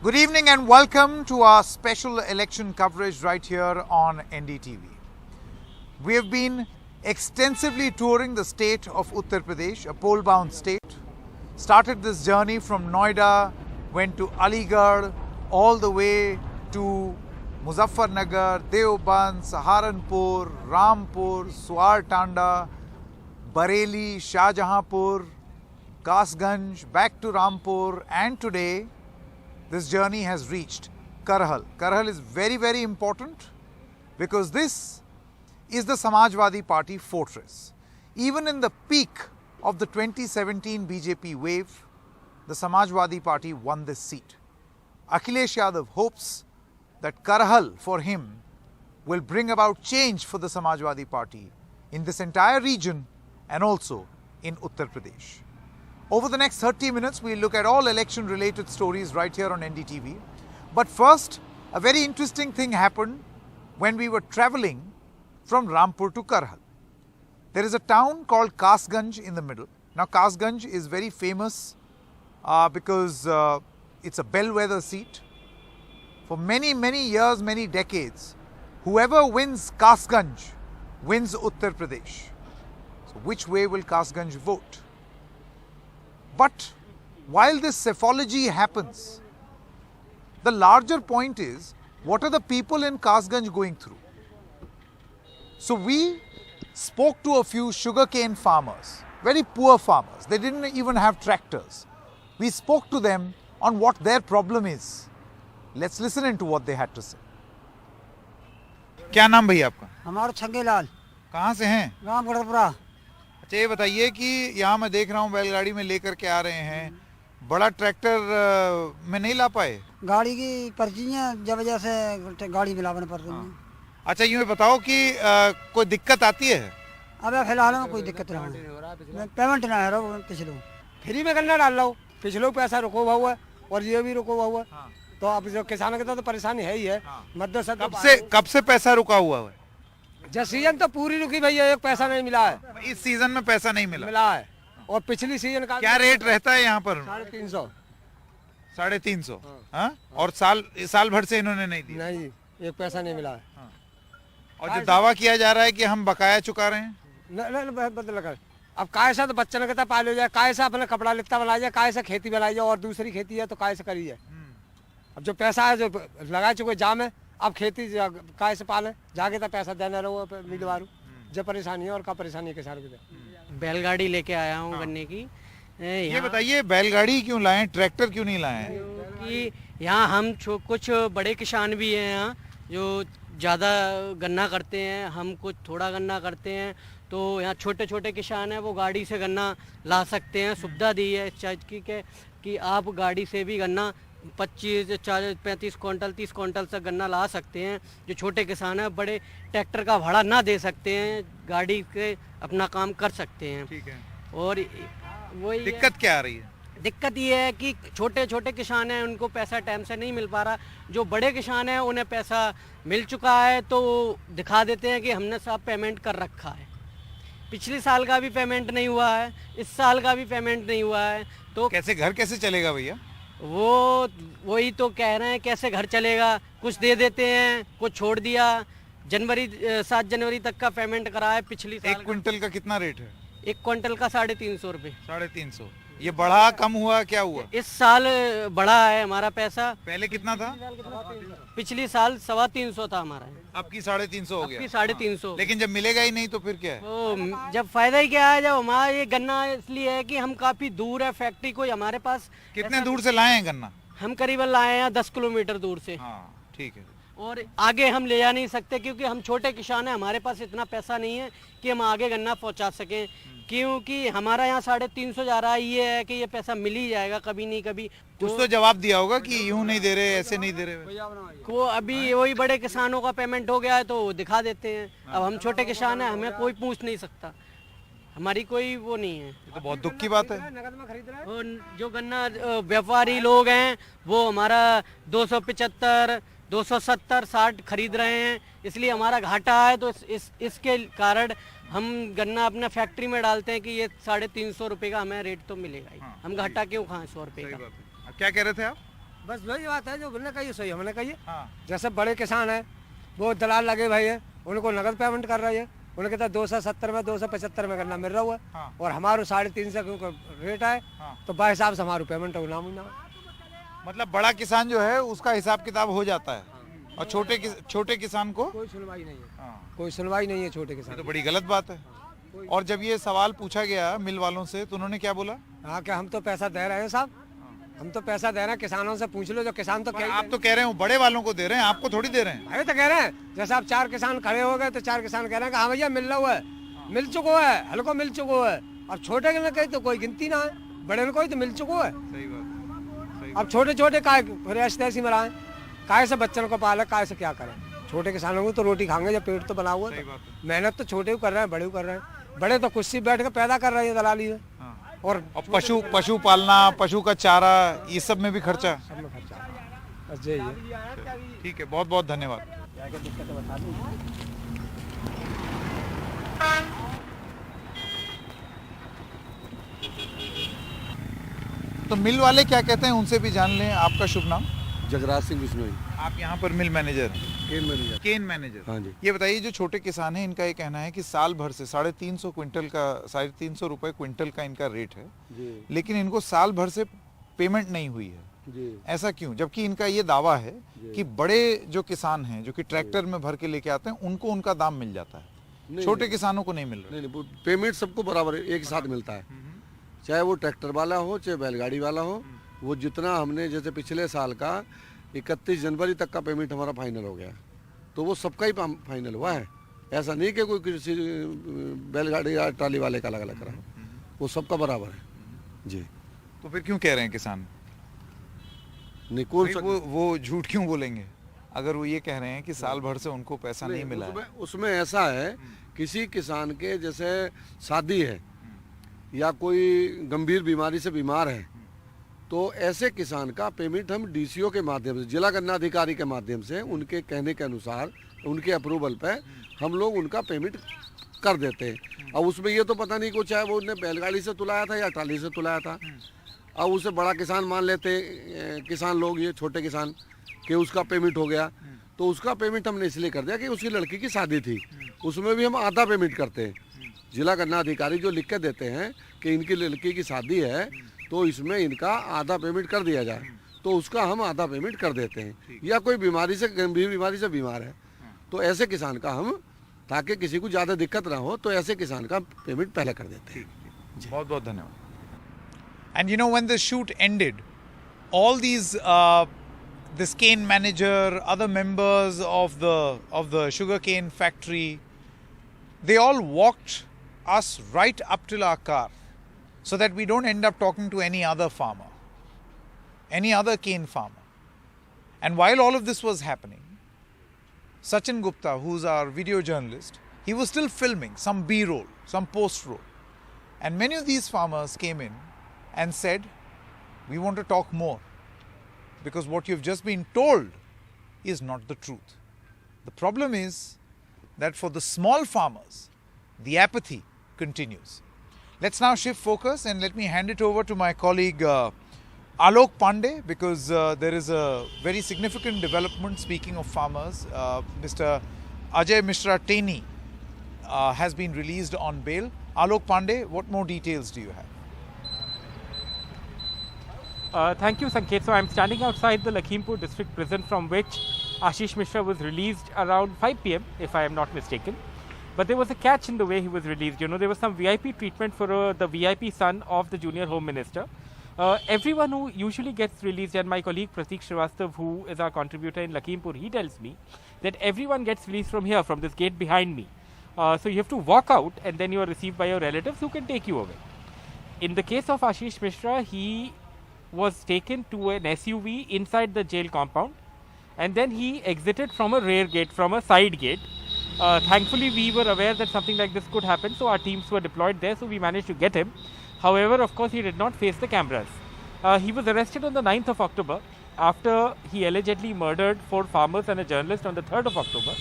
Good evening and welcome to our special election coverage right here on NDTV. We have been extensively touring the state of Uttar Pradesh, a poll-bound state. Started this journey from Noida, went to Aligarh, all the way to Muzaffarnagar, Deoband, Saharanpur, Rampur, Swar Tanda, Bareilly, Shahjahanpur, Kasganj, back to Rampur, and today this journey has reached Karhal. Karhal is very, very important because this is the Samajwadi Party fortress. Even in the peak of the 2017 BJP wave, the Samajwadi Party won this seat. Akhilesh Yadav hopes that Karhal for him will bring about change for the Samajwadi Party in this entire region and also in Uttar Pradesh. Over the next 30 minutes, we'll look at all election-related stories right here on NDTV. But first, a very interesting thing happened when we were traveling from Rampur to Karhal. There is a town called Kasganj in the middle. Now, Kasganj is very famous because it's a bellwether seat. For many, many years, many decades, whoever wins Kasganj wins Uttar Pradesh. So, which way will Kasganj vote? But while this psephology happens, the larger point is, what are the people in Kasganj going through? So we spoke to a few sugarcane farmers, very poor farmers. They didn't even have tractors. We spoke to them on what their problem is. Let's listen into what they had to say. क्या नाम भैया आपका? हमारा छंगे लाल। कहाँ से हैं? गाँव गढ़पुरा। अच्छा, ये बताइए कि यहाँ मैं देख रहा हूँ बैलगाड़ी में लेकर के आ रहे हैं, बड़ा ट्रैक्टर में नहीं ला पाए? गाड़ी की पर्चियाँ जब वजह से गाड़ी मिलावन पड़ रही है। अच्छा, यूँ बताओ कि कोई दिक्कत आती है? अब फिलहाल में कोई दिक्कत नहीं हो रहा, पेमेंट ना है पिछलो फ्री में गन्ना डाल लो, पिछलो पैसा रुको हुआ है और ये भी रुको हुआ है। तो अब जो किसानों के तो परेशानी है ही है। कब से पैसा रुका हुआ है? जब सीजन तो पूरी रुकी भैया, एक पैसा नहीं मिला है। इस सीजन में पैसा नहीं मिला है और पिछली सीजन का क्या रेट रहता है यहाँ पर? 350। 350। हाँ, और साल भर से इन्होंने नहीं दिया? नहीं, एक पैसा नहीं मिला है। और जो दावा किया जा रहा है कि हम बकाया चुका रहे हैं, बदल कर अब काय से तो बच्चा ने कहता पालो जाए, काय से अपना कपड़ा लिखता बना जाए, काय से खेती बनाई जाए और दूसरी खेती है तो काय से करी जाए। अब जो पैसा है जो लगा चुके जाम है, अब खेती काय से पाले जाके तो पैसा देना रहो मीडवारू। जब परेशानी है और का परेशानी किसान की। बैलगाड़ी लेके आया हूँ गन्ने की। ये बताइए बैलगाड़ी क्यों लाए, ट्रैक्टर क्यों नहीं लाए? कि यहाँ हम कुछ बड़े किसान भी हैं यहाँ जो ज़्यादा गन्ना करते हैं, हम कुछ थोड़ा गन्ना करते हैं। तो यहाँ छोटे छोटे किसान हैं, वो गाड़ी से गन्ना ला सकते हैं। सुविधा दी है इस चीज़ की कि आप गाड़ी से भी गन्ना 25, 40, 35 क्विंटल 30 क्विंटल तक गन्ना ला सकते हैं। जो छोटे किसान हैं बड़े ट्रैक्टर का भाड़ा ना दे सकते हैं, गाड़ी के अपना काम कर सकते हैं। ठीक है। और वही दिक्कत क्या आ रही है? दिक्कत ये है कि छोटे छोटे किसान हैं, उनको पैसा टाइम से नहीं मिल पा रहा। जो बड़े किसान हैं उन्हें पैसा मिल चुका है तो दिखा देते हैं कि हमने सब पेमेंट कर रखा है। पिछले साल का भी पेमेंट नहीं हुआ है, इस साल का भी पेमेंट नहीं हुआ है। तो कैसे घर कैसे चलेगा भैया? वही तो कह रहे हैं, कैसे घर चलेगा? कुछ दे देते हैं, कुछ छोड़ दिया। 7 जनवरी तक का पेमेंट करा है पिछली साल। 1 क्विंटल का कितना रेट है? 1 क्विंटल का 350 रुपये। 350। ये बढ़ा कम हुआ क्या हुआ? इस साल बढ़ा है हमारा पैसा। पहले कितना था? पिछली साल 350 था हमारा। अब की 350 हो गया। 350। लेकिन जब मिलेगा ही नहीं तो फिर क्या है? तो जब फायदा ही क्या है, जब हमारा ये गन्ना इसलिए है कि हम काफी दूर है, फैक्ट्री कोई हमारे पास। कितने दूर से लाए हैं गन्ना? हम करीबन लाए हैं 10 किलोमीटर दूर से। हाँ, ठीक है। और आगे हम ले जा नहीं सकते क्योंकि हम छोटे किसान हैं, हमारे पास इतना पैसा नहीं है कि हम आगे गन्ना पहुंचा सकें। क्योंकि हमारा यहाँ 350 जा रहा है। ये है कि ये पैसा मिल ही जाएगा कभी नहीं कभी। कुछ तो जवाब दिया होगा कि यूं नहीं दे रहे, ऐसे नहीं दे रहे। वो अभी वही बड़े किसानों का पेमेंट हो गया है तो दिखा देते हैं। अब हम छोटे किसान हैं, हमें कोई पूछ नहीं सकता, हमारी कोई वो नहीं है। तो बहुत दुख की बात है। और जो गन्ना व्यापारी लोग हैं वो हमारा 275, 270, 60 खरीद रहे हैं, इसलिए हमारा घाटा है। तो इसके कारण हम गन्ना अपना फैक्ट्री में डालते हैं कि ये 350 रुपये का हमें रेट तो मिलेगा ही। हम घाटा क्यों खाएं 100 रुपये का। क्या कह रहे थे आप? बस वही बात है जो हमने कही सही हमने कही। हाँ। जैसे बड़े किसान हैं वो दलाल लगे भाई है, उनको नगद पेमेंट कर रहे हैं, उन्हें कहता 270 में 275 में करना मिल रहा हुआ है। हाँ। और हमारे 350 का रेट है। हाँ। तो बाई हिसाब से हमारी पेमेंट होना मुना। मतलब बड़ा किसान जो है उसका हिसाब किताब हो जाता है और छोटे किसान को कोई सुनवाई नहीं है। हाँ। कोई सुनवाई नहीं है छोटे ये किसान। तो बड़ी गलत बात है। और जब ये सवाल पूछा गया मिल वालों से तो उन्होंने क्या बोला? हाँ क्या हम तो पैसा दे रहे हैं साहब, हम तो पैसा दे रहे हैं, किसानों से पूछ लो, जो किसान तो पर क्या आप तो कह रहे हो बड़े वालों को दे रहे हैं, आपको थोड़ी दे रहे हैं। भाई तो कह रहे हैं जैसे आप 4 किसान खड़े हो गए तो 4 किसान कह रहे हैं कि हाँ भैया मिल रहा हुआ है, मिल चुको है, हल्को मिल चुको है। अब छोटे में कहीं तो कोई गिनती ना है, बड़े में कोई तो मिल चुको है। सही बात। अब छोटे छोटे काय ऐसी मराए, काय से बच्चों को पाले, काय से क्या करें। छोटे किसानों को तो रोटी खाएंगे जब पेट तो बना हुआ है। मेहनत तो छोटे कर रहे हैं, बड़े कर रहे हैं। बड़े तो कुछ सी बैठ के पैदा कर रहे हैं दलाली में। और पशु पालना, पशु का चारा, ये सब में भी खर्चा। सब में खर्चा बस यही है। ठीक है, बहुत बहुत धन्यवाद। तो मिल वाले क्या कहते हैं उनसे भी जान लें। आपका शुभ नाम? जगराज सिंह बिश्नोई, आप यहाँ पर मिल मैनेजर, केन मैनेजर। केन मैनेजर। हाँ जी। ये बताइए, जो छोटे किसान हैं इनका ये कहना है कि साल भर से 350 रुपए क्विंटल का इनका रेट है जी लेकिन इनको साल भर से पेमेंट नहीं हुई है। जी ऐसा क्यों? जबकि इनका ये दावा है कि बड़े जो किसान हैं जो कि ट्रैक्टर में भर के लेके आते हैं उनको उनका दाम मिल जाता है, नहीं, छोटे नहीं। किसानों को नहीं मिल रहा। नहीं पेमेंट सबको बराबर एक ही साथ मिलता है, चाहे वो ट्रैक्टर वाला हो चाहे बैलगाड़ी वाला हो। वो जितना हमने जैसे पिछले साल का 31 जनवरी तक का पेमेंट हमारा फाइनल हो गया, तो वो सबका ही फाइनल हुआ है। ऐसा नहीं कि कोई किसी बैलगाड़ी या ट्राली वाले का अलग अलग करा, वो सबका बराबर है जी। तो फिर क्यों कह रहे हैं किसान? नहीं कौन भाई सा वो झूठ क्यों बोलेंगे अगर वो ये कह रहे हैं कि साल भर से उनको पैसा नहीं मिला है? उसमें ऐसा है, किसी किसान के जैसे शादी है या कोई गंभीर बीमारी से बीमार है, तो ऐसे किसान का पेमेंट हम डीसीओ के माध्यम से, जिला गन्ना अधिकारी के माध्यम से, उनके कहने के अनुसार, उनके अप्रूवल पे हम लोग उनका पेमेंट कर देते हैं। अब उसमें ये तो पता नहीं को, चाहे वो उन्हें बैलगाड़ी से तुलाया था या ट्राली से तुलाया था। अब उसे बड़ा किसान मान लेते किसान लोग, ये छोटे किसान, कि उसका पेमेंट हो गया, तो उसका पेमेंट हमने इसलिए कर दिया कि उसकी लड़की की शादी थी, उसमें भी हम आधा पेमेंट करते हैं। जिला गन्ना अधिकारी जो लिख के देते हैं कि इनकी लड़की की शादी है तो इसमें इनका आधा पेमेंट कर दिया जाए, तो उसका हम आधा पेमेंट कर देते हैं। या कोई बीमारी से, गंभीर बीमारी से बीमार है, तो ऐसे किसान का हम, ताकि किसी को ज़्यादा दिक्कत ना हो, तो ऐसे किसान का पेमेंट पहले कर देते हैं। बहुत बहुत धन्यवाद। And you know, when the shoot ended, all these this cane manager, other members of the sugarcane factory, they all walked us right up till our car, so that we don't end up talking to any other farmer, any other cane farmer. And while all of this was happening, Sachin Gupta, who's our video journalist, he was still filming some B-roll, some post-roll. And many of these farmers came in and said, we want to talk more, because what you've just been told is not the truth. The problem is that for the small farmers, the apathy continues. Let's now shift focus and let me hand it over to my colleague Alok Pandey, because there is a very significant development. Speaking of farmers, Mr. Ajay Mishra Teni has been released on bail. Alok Pandey, what more details do you have? Thank you, Sanket. So I'm standing outside the Lakhimpur district prison, from which Ashish Mishra was released around 5 p.m. if I am not mistaken. But there was a catch in the way he was released. You know, there was some VIP treatment for the VIP son of the junior home minister. Everyone who usually gets released, and my colleague Pratik Srivastav, who is our contributor in Lakhimpur, he tells me that everyone gets released from here, from this gate behind me. So you have to walk out and then you are received by your relatives who can take you away. In the case of Ashish Mishra, he was taken to an SUV inside the jail compound, and then he exited from a rear gate, from a side gate. Thankfully, we were aware that something like this could happen, so our teams were deployed there, so we managed to get him. However, of course, he did not face the cameras. He was arrested on the 9th of October after he allegedly murdered 4 farmers and a journalist on the 3rd of October.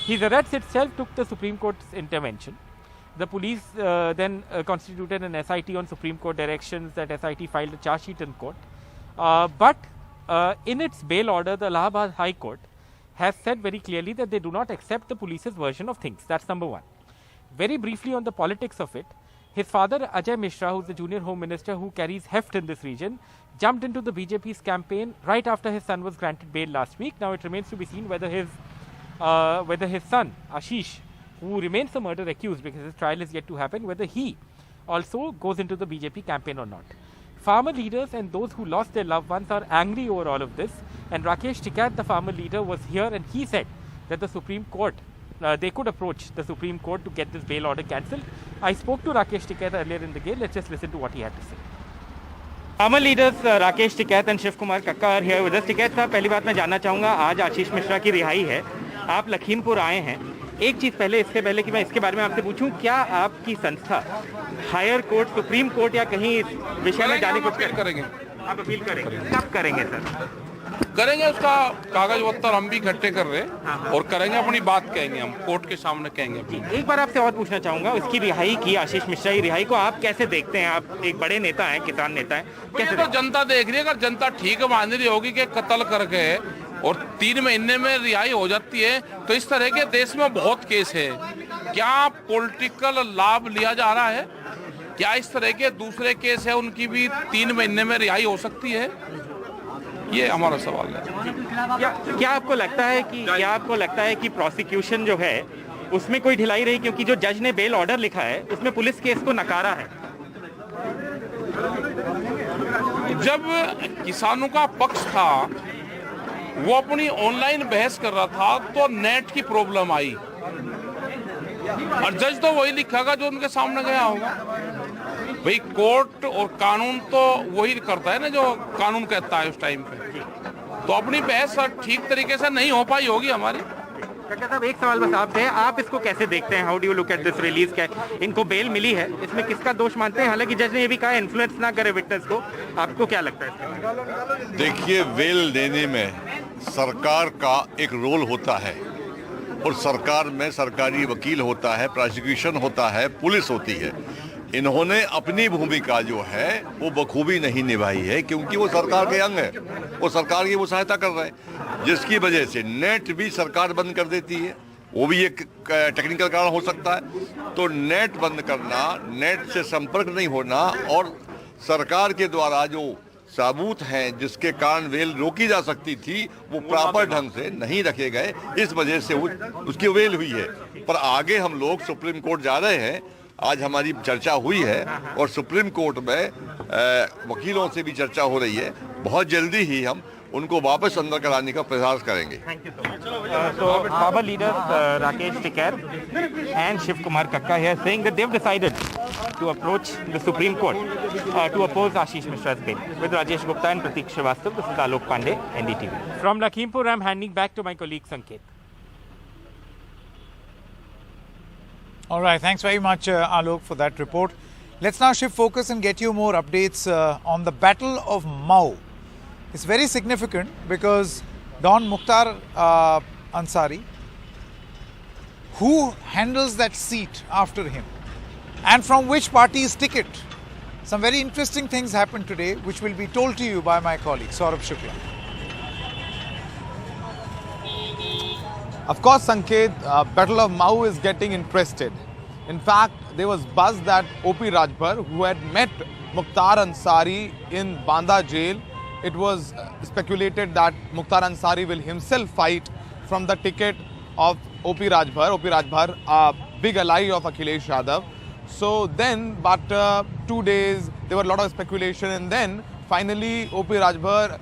His arrest itself took the Supreme Court's intervention. The police then constituted an SIT on Supreme Court directions. That SIT filed a charge sheet in court. But in its bail order, the Allahabad High Court has said very clearly that they do not accept the police's version of things. That's number one. Very briefly on the politics of it, his father Ajay Mishra, who's the junior home minister who carries heft in this region, jumped into the BJP's campaign right after his son was granted bail last week. Now it remains to be seen whether his son Ashish, who remains a murder accused because his trial is yet to happen, whether he also goes into the BJP campaign or not. Farmer leaders and those who lost their loved ones are angry over all of this, and Rakesh Tikait, the farmer leader, was here and he said that the Supreme Court, they could approach the Supreme Court to get this bail order cancelled. I spoke to Rakesh Tikait earlier in the day. Let's just listen to what he had to say. Farmer leaders Rakesh Tikait and Shiv Kumar Kakka are here with us. Tikait साहब, पहली बात मैं जानना चाहूँगा, आज आशीष मिश्रा की रिहाई है, आप लखीमपुर आए हैं. एक चीज़ पहले, इसके पहले कि मैं इसके बारे में आपसे पूछूं, क्या आपकी संस्था हायर कोर्ट, सुप्रीम कोर्ट या कहीं इस विषय में जाने को करेंगे? आप अपील करेंगे? कब करेंगे सर? करेंगे, उसका कागज पत्तर हम भी इकट्ठे कर रहे हैं और करेंगे, अपनी बात कहेंगे, हम कोर्ट के सामने कहेंगे. एक बार आपसे और पूछना चाहूंगा, उसकी रिहाई की, आशीष मिश्रा की रिहाई को आप कैसे देखते हैं? आप एक बड़े नेता हैं, किसान नेता हैं, कैसे? तो जनता देख रही है. अगर जनता ठीक मान रही होगी कि कत्ल करके और 3 महीने में रिहाई हो जाती है, तो इस तरह के देश में बहुत केस है. क्या पॉलिटिकल लाभ लिया जा रहा है? क्या इस तरह के दूसरे केस है, उनकी भी 3 महीने में रिहाई हो सकती है? ये हमारा सवाल है. क्या आपको लगता है कि प्रोसिक्यूशन जो है उसमें कोई ढिलाई रही, क्योंकि जो जज ने बेल ऑर्डर लिखा है उसमें पुलिस केस को नकारा है? जब किसानों का पक्ष था, वो अपनी ऑनलाइन बहस कर रहा था, तो नेट की प्रॉब्लम आई और जज तो वही लिखेगा जो उनके सामने गया होगा. भाई कोर्ट और कानून तो वही करता है ना जो कानून कहता है उस टाइम पे. तो अपनी बहस ठीक तरीके से नहीं हो पाई होगी हमारी. काका साहब, एक सवाल बस आपसे है, आप इसको कैसे देखते हैं? How do you look at this release? क्या इनको बेल मिली है, इसमें किसका दोष मानते हैं? हालांकि जज ने ये भी कहा इन्फ्लुएंस ना करे विटनेस को. आपको क्या लगता है? देखिए, बेल देने में सरकार का एक रोल होता है और सरकार में सरकारी वकील होता है, प्रोसिक्यूशन होता है, पुलिस होती है. इन्होंने अपनी भूमिका जो है वो बखूबी नहीं निभाई है, क्योंकि वो सरकार के अंग है, वो सरकार की वो सहायता कर रहे हैं, जिसकी वजह से नेट भी सरकार बंद कर देती है. वो भी एक टेक्निकल कारण हो सकता है. तो नेट बंद करना, नेट से संपर्क नहीं होना और सरकार के द्वारा जो सबूत हैं जिसके कारण वेल रोकी जा सकती थी, वो प्रॉपर ढंग से नहीं रखे गए, इस वजह से उसकी वेल हुई है. पर आगे हम लोग सुप्रीम कोर्ट जा रहे हैं. आज हमारी चर्चा हुई है और सुप्रीम कोर्ट में वकीलों से भी चर्चा हो रही है. बहुत जल्दी ही हम उनको वापस अंदर कराने का प्रयास करेंगे. So farmer leaders Rakesh Tikait and Shiv Kumar Kakka here saying that they've decided to approach the Supreme Court to oppose Ashish Mishra's bail. With Rajesh Gupta and Pratik Srivastava, this is Alok Pandey, NDTV. From Lakhimpur, I'm handing back to my colleague Sanket. All right, thanks very much, Alok, for that report. Let's now shift focus and get you more updates on the Battle of Mau. It's very significant because Don Mukhtar Ansari, who handles that seat after him and from which party's ticket. Some very interesting things happened today, which will be told to you by my colleague Saurabh Shukla. Of course, Sanket, Battle of Mau is getting interested. In fact, there was buzz that O.P. Rajbhar, who had met Mukhtar Ansari in Banda jail, it was speculated that Mukhtar Ansari will himself fight from the ticket of O.P. Rajbhar. O.P. Rajbhar, a big ally of Akhilesh Yadav. So then, but 2 days, there were a lot of speculation, and then finally O.P. Rajbhar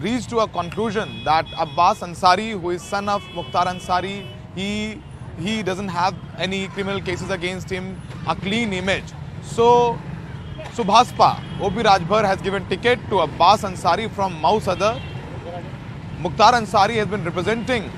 reached to a conclusion that Abbas Ansari, who is son of Mukhtar Ansari, he doesn't have any criminal cases against him, a clean image. So Bhaspa, O.P. Rajbhar has given ticket to Abbas Ansari from Mau Sadar. Mukhtar Ansari has been representing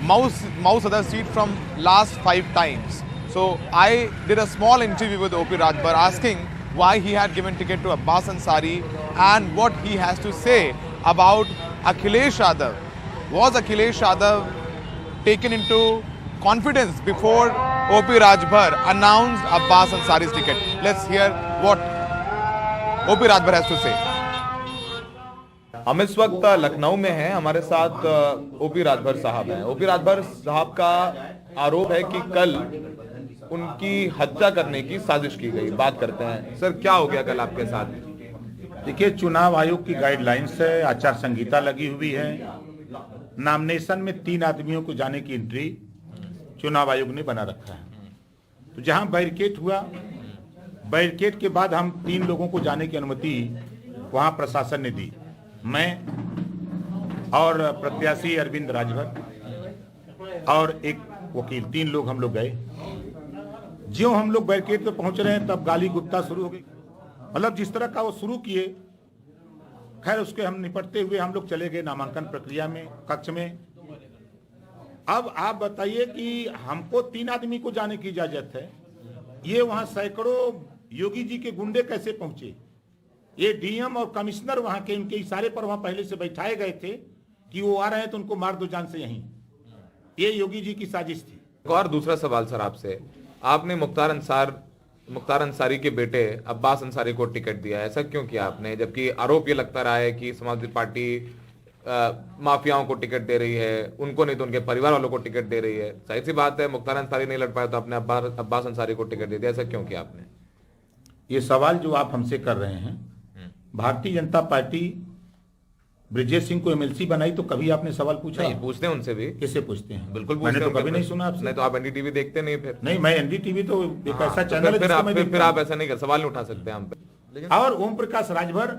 Mau Sadar seat from last 5 times. So I did a small interview with O.P. Rajbhar asking why he had given ticket to Abbas Ansari and what he has to say about Akhilesh Yadav. Was Akhilesh Yadav taken into confidence before O.P. Rajbhar announced Abbas Ansari's ticket? Let's hear what O.P. Rajbhar has to say. हम इस वक्त लखनऊ में हैं, हमारे साथ OP Rajbhar साहब हैं। OP Rajbhar साहब का आरोप है कि कल उनकी हत्या करने की साजिश की गई। बात करते हैं, सर क्या हो गया कल आपके साथ? देखिए, चुनाव आयोग की गाइडलाइंस है, आचार संहिता लगी हुई है। नॉमिनेशन में 3 आदमियों को जाने की एंट्री चुनाव आयोग ने बना रखा है। तो जहां बैरिकेड हुआ, बैरिकेड के बाद हम 3 लोगों को जाने की अनुमति वहां प्रशासन ने दी। मैं और प्रत्याशी अरविंद राजभर और एक वकील, 3 लोग हम लोग गए। ज्यों हम लोग बैरिकेड पे पहुंच रहे हैं तब गाली गुप्ता शुरू हो गई। मतलब जिस तरह का वो शुरू किए, खैर उसके हम निपटते हुए हम लोग चले गए नामांकन प्रक्रिया में, कक्ष में। अब आप बताइए कि हमको 3 आदमी को जाने की इजाजत है, ये वहां सैकड़ों योगी जी के गुंडे कैसे पहुंचे? ये डीएम और कमिश्नर वहां के, उनके इशारे पर वहां पहले से बैठाए गए थे कि वो आ रहे हैं तो उनको मार दो जान से यहीं। ये योगी जी की साजिश थी। और दूसरा सवाल सर आपसे, आपने मुख्तार अंसारी के बेटे अब्बास अंसारी को टिकट दिया, ऐसा क्यों किया आपने? जबकि आरोप ये लगता रहा है कि समाजवादी पार्टी माफियाओं को टिकट दे रही है, उनको नहीं तो उनके परिवार वालों को टिकट दे रही है। सही सी बात है, मुख्तार अंसारी नहीं लड़ पाया तो आपने अब्बास अंसारी को टिकट दे दिया, ऐसा क्यों किया आपने? ये सवाल जो आप हमसे कर रहे हैं, भारतीय जनता पार्टी ब्रिजेश सिंह को एमएलसी बनाई तो कभी आपने सवाल पूछा? नहीं, पूछते हैं उनसे भी। किससे पूछते हैं? बिल्कुल मैंने तो कभी नहीं सुना आपसे। नहीं तो आप एनडीटीवी देखते नहीं फिर? नहीं, मैं एनडीटीवी तो एक ऐसा चैनल है फिर जिसको आप ऐसा नहीं कर, सवाल नहीं उठा सकते हम पे। और ओम प्रकाश राजभर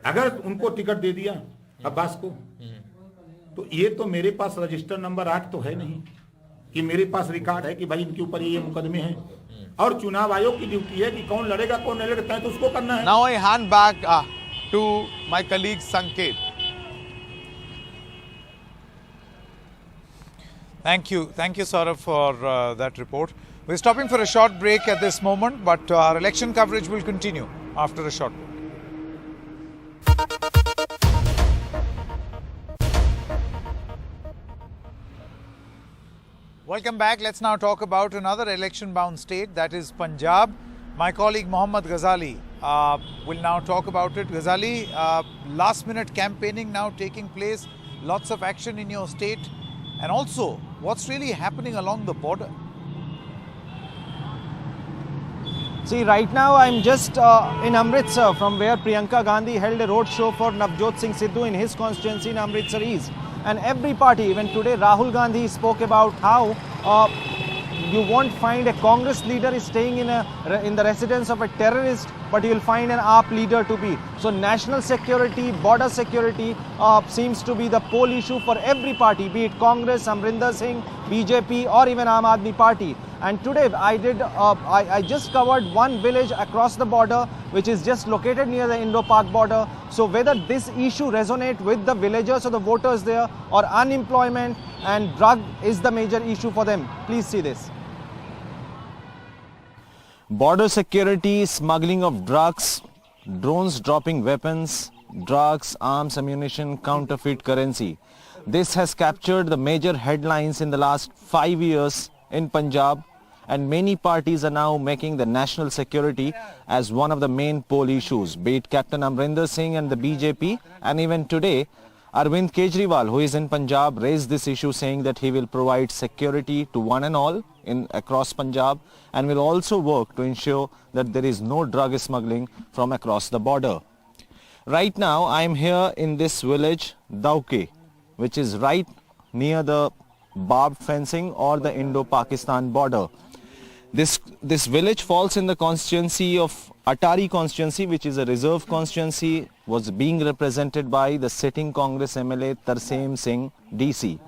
अगर उनको टिकट दे दिया अब्बास को, तो ये तो मेरे पास रजिस्टर नंबर 8 तो है नहीं कि मेरे पास रिकॉर्ड है कि भाई इनके ऊपर ये मुकदमे हैं। और चुनाव आयोग की ड्यूटी है कि कौन लड़ेगा कौन नहीं लड़ेगा, तो उसको करना है। Now I hand back to my colleague Sanket. Thank you, Saurav, for that report. We're stopping for a short break at this moment, but our election coverage will continue after a short break. Welcome back. Let's now talk about another election-bound state, that is Punjab. My colleague Mohammad Ghazali will now talk about it. Ghazali, last-minute campaigning now taking place, lots of action in your state, and also what's really happening along the border? See, right now I'm just in Amritsar, from where Priyanka Gandhi held a road show for Navjot Singh Sidhu in his constituency in Amritsar East. And every party, even today Rahul Gandhi spoke about how you won't find a Congress leader is staying in the residence of a terrorist, but you will find an AAP leader to be. So national security, border security seems to be the pole issue for every party, be it Congress, Amrinder Singh, BJP or even Aam Aadmi Party. And today I just covered one village across the border which is just located near the Indo-Pak border. So whether this issue resonates with the villagers or the voters there, or unemployment and drug is the major issue for them. Please see this. Border security, smuggling of drugs, drones dropping weapons, drugs, arms, ammunition, counterfeit currency. This has captured the major headlines in the last 5 years in Punjab, and many parties are now making the national security as one of the main poll issues, be it Captain Amrinder Singh and the BJP, and even today Arvind Kejriwal, who is in Punjab, raised this issue saying that he will provide security to one and all across Punjab, and will also work to ensure that there is no drug smuggling from across the border. Right now I am here in this village Dauke, which is right near the barbed fencing or the Indo-Pakistan border. This village falls in the constituency of Atari constituency, which is a reserve constituency, was being represented by the sitting Congress MLA Tarseem Singh DC.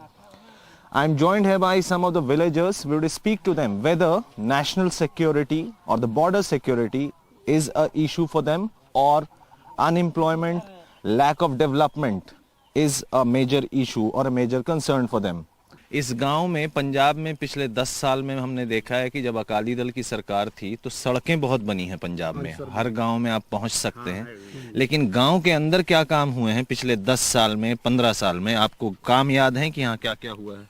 I am joined here by some of the villagers. We will speak to them whether national security or the border security is an issue for them, or unemployment, lack of development is a major issue or a major concern for them. इस गांव में, पंजाब में पिछले 10 साल में हमने देखा है कि जब अकाली दल की सरकार थी तो सड़कें बहुत बनी हैं पंजाब में, हर गांव में आप पहुंच सकते हैं, लेकिन गांव के अंदर क्या काम हुए हैं पिछले 10 साल में, 15 साल में, आपको काम याद है कि यहाँ क्या क्या हुआ है?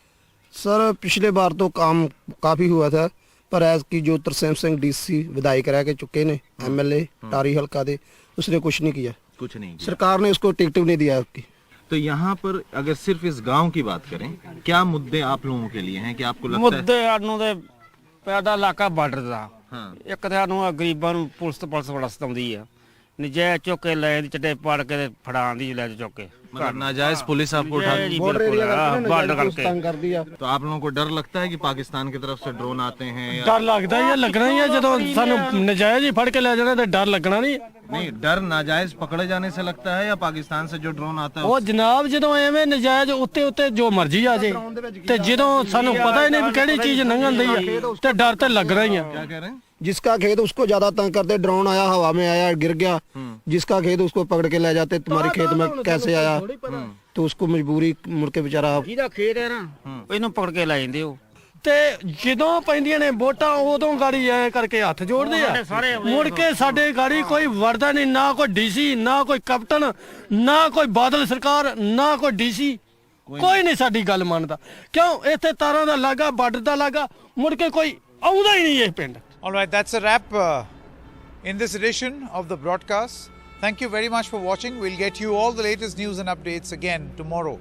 सर पिछले बार तो काम काफ़ी हुआ था, पर एज की जो तरसेम सिंह DC विधायक रह के चुके ने MLA टारी हल्का दे, उसने कुछ नहीं किया। कुछ नहीं किया। सरकार ने उसको टिकट भी नहीं दिया उसकी। तो यहाँ पर अगर सिर्फ इस गांव की बात करें, क्या मुद्दे आप लोगों के लिए हैं कि आपको लगता है? ਮੁੱਦੇ ਸਾਨੂੰ ਤੇ ਸਾਡਾ ਇਲਾਕਾ ਬਾਰਡਰ ਦਾ ਹਾਂ। ਇੱਕ ਤਾਂ ਸਾਨੂੰ ਗਰੀਬਾਂ ਨੂੰ ਪੁਲਿਸ ਬੜਾ ਸਤਾਉਂਦੀ ਆ, ਨਜਾਇਜ਼ ਚੁੱਕ ਕੇ ਲੈ ਦੀ ਚੱਡੇ ਪਾੜ ਕੇ ਤੇ ਫੜਾਉਣ ਦੀ ਲੈ ਚੁੱਕ ਕੇ मतलब नाजायज पुलिस आपको उठा बॉर्डर एरिया ਬਾਰਡਰ करके ਕਰਕੇ तंग कर दिया। तो आप लोगों को डर लगता है कि पाकिस्तान की तरफ से ड्रोन आते हैं या ਡਰ ਲੱਗਦਾ ਹੀ ਆ, ਲੱਗਣਾ ਹੀ ਆ। ਜਦੋਂ ਸਾਨੂੰ ਨਜਾਇਜ਼ ਹੀ ਫੜ ਕੇ ਲੈ ਜਾਣਾ ਤੇ ਡਰ ਲੱਗਣਾ ਨਹੀਂ। नहीं? डर नाजायज पकड़े जाने से लगता है या पाकिस्तान से जो ड्रोन आता है ਉਹ ਜਨਾਬ ਜਦੋਂ ਐਵੇਂ ਨਜਾਇਜ਼ ਉੱਤੇ ਉੱਤੇ ਜੋ ਮਰਜ਼ੀ ਆ ਜੇ ਤੇ ਜਦੋਂ ਸਾਨੂੰ ਪਤਾ ਹੀ ਨਹੀਂ ਵੀ ਕਿਹੜੀ ਚੀਜ਼ ਲੰਘਣ ਦੀ ਆ ਤੇ ਡਰ ਤੇ ਲੱਗਣਾ ਹੀ ਆ। क्या कह रहे हैं? जिसका खेत उसको ज्यादा तंग करते, ड्रोन आया हवा में आया गिर गया, जिसका खेत उसको पकड़ के ले जाते, तुम्हारे खेत में कैसे आया, तो उसको मजबूरी मुड़ के बेचारा ਜਿਹਦਾ ਖੇਤ ਹੈ ਨਾ ਇਹਨੂੰ ਪਕੜ ਕੇ ਲੈ ਜਾਂਦੇ ਹੋ। ਤੇ ਜਦੋਂ ਪੈਂਦੀਆਂ ਨੇ ਵੋਟਾਂ ਉਦੋਂ ਗਾੜੀ ਐ ਕਰਕੇ ਹੱਥ ਜੋੜਦੇ ਆ, ਮੁੜ ਕੇ ਸਾਡੇ ਗਾੜੀ ਕੋਈ ਵੜਦਾ ਨਹੀਂ, ਨਾ ਕੋਈ ਡੀਸੀ, ਨਾ ਕੋਈ ਕੈਪਟਨ, ਨਾ ਕੋਈ ਬਾਦਲ ਸਰਕਾਰ, ਨਾ ਕੋਈ ਡੀਸੀ, ਕੋਈ ਨਹੀਂ ਸਾਡੀ ਗੱਲ ਮੰਨਦਾ। ਕਿਉਂ? ਇੱਥੇ ਤਾਰਾਂ ਦਾ ਲਾਗਾ, ਬਾਰਡਰ ਦਾ ਲਾਗਾ, ਮੁੜ ਕੇ ਕੋਈ ਆਉਂਦਾ ਹੀ ਨਹੀਂ ਇਹ ਪਿੰਡ। All right, that's a wrap in this edition of the broadcast. Thank you very much for watching. We'll get you all the latest news and updates again tomorrow.